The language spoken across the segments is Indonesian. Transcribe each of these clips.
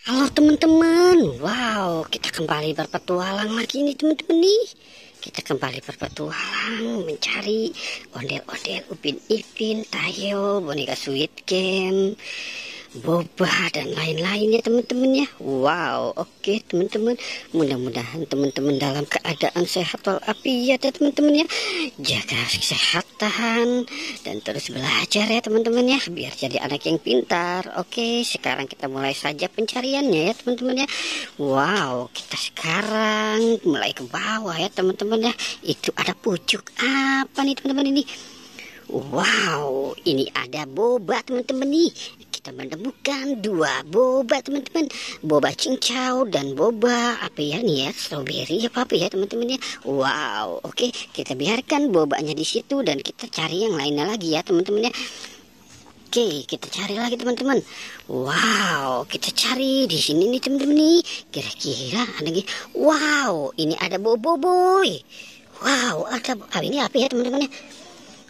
Halo teman-teman, wow, kita kembali berpetualang lagi nih teman-teman nih. Kita kembali berpetualang mencari ondel-ondel Upin Ipin, Tayo, boneka Squid Game, boba dan lain-lainnya teman-teman ya. Wow, oke teman-teman, mudah-mudahan teman-teman dalam keadaan sehat walafiat ya teman-teman ya. Jaga kesehatan dan terus belajar ya teman-teman ya, biar jadi anak yang pintar. Oke, sekarang kita mulai saja pencariannya ya teman-teman ya. Wow, kita sekarang mulai ke bawah ya teman-teman ya. Itu ada pucuk apa nih teman-teman ini? Wow, ini ada boba teman-teman nih. Kita menemukan dua boba teman-teman, boba cincau dan boba apa ya nih ya, strawberry apa ya teman-teman ya. Wow, oke, kita biarkan bobanya di situ dan kita cari yang lainnya lagi ya teman-teman ya. Oke, kita cari lagi teman-teman. Wow, kita cari di sini nih teman-teman nih. Kira-kira ada lagi. Wow, ini ada boboiboy. Wow, ada ini apa ya teman-teman ya?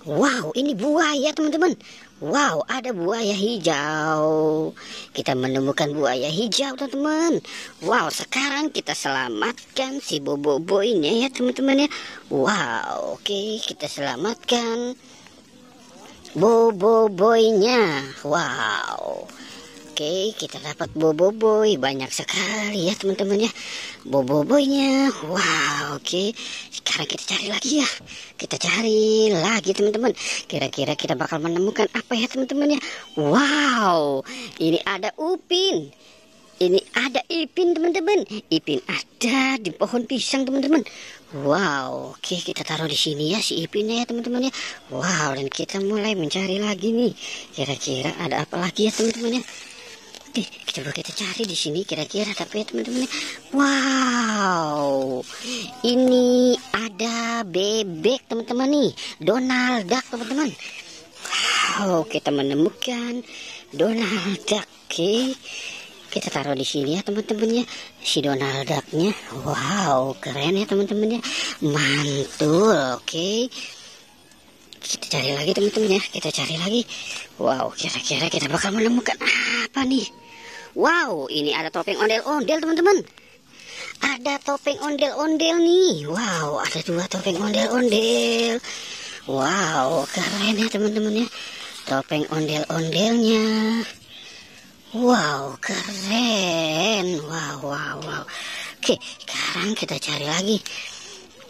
Wow, ini buaya teman-teman. Wow, ada buaya hijau. Kita menemukan buaya hijau teman-teman. Wow, sekarang kita selamatkan si boboiboynya ya teman-teman ya. Wow, oke, kita selamatkan boboiboynya. Wow. Oke, kita dapat boboiboy banyak sekali ya teman-teman ya. Boboiboynya. Wow, oke. Sekarang kita cari lagi ya. Kita cari lagi teman-teman. Kira-kira kita bakal menemukan apa ya teman-teman ya. Wow, ini ada Upin. Ini ada Ipin teman-teman. Ipin ada di pohon pisang teman-teman. Wow, oke, kita taruh di sini ya si Ipinnya ya teman-teman ya. Wow, dan kita mulai mencari lagi nih. Kira-kira ada apa lagi ya teman-teman ya. Oke, kita cari di sini kira-kira tapi ya teman-teman. Wow, ini ada bebek teman-teman nih, Donald Duck teman-teman. Wow, kita menemukan Donald Duck. Oke, kita taruh di sini ya teman-teman ya, si Donald Ducknya. Wow, keren ya teman-teman ya, mantul. Oke, kita cari lagi teman-teman ya, kita cari lagi. Wow, kira-kira kita bakal menemukan apa nih? Wow, ini ada topeng ondel-ondel teman-teman. Ada topeng ondel-ondel nih. Wow, ada dua topeng ondel-ondel. Wow, keren ya teman-teman ya, topeng ondel-ondelnya. Wow, keren. Wow. Oke, sekarang kita cari lagi.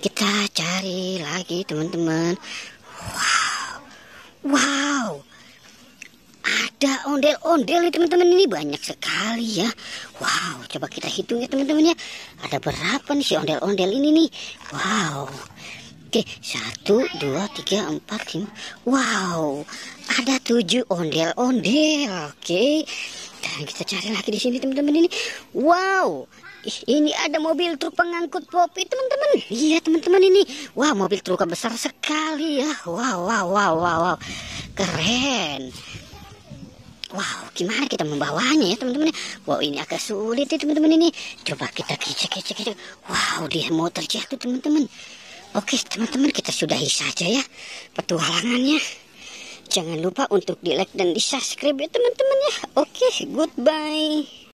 Kita cari lagi teman-teman. Wow, ada ondel-ondel nih teman-teman, ini banyak sekali ya. Wow, coba kita hitung ya teman-teman ya. Ada berapa nih si ondel-ondel ini nih? Wow. Oke, 1, 2, 3, 4, 5. Wow, ada 7 ondel-ondel. Oke. Dan kita cari lagi di sini teman-teman ini. Wow, ini ada mobil truk pengangkut Poppy teman-teman. Iya teman-teman ini. Wah, mobil truk besar sekali ya. Wow. Keren. Wow, gimana kita membawanya ya teman-teman? Wow, ini agak sulit ya teman-teman ini. Coba kita kecek. Wow, dia mau terjatuh teman-teman. Oke teman-teman, kita sudahi saja ya petualangannya. Jangan lupa untuk di like dan di subscribe ya teman-teman ya. Oke, goodbye.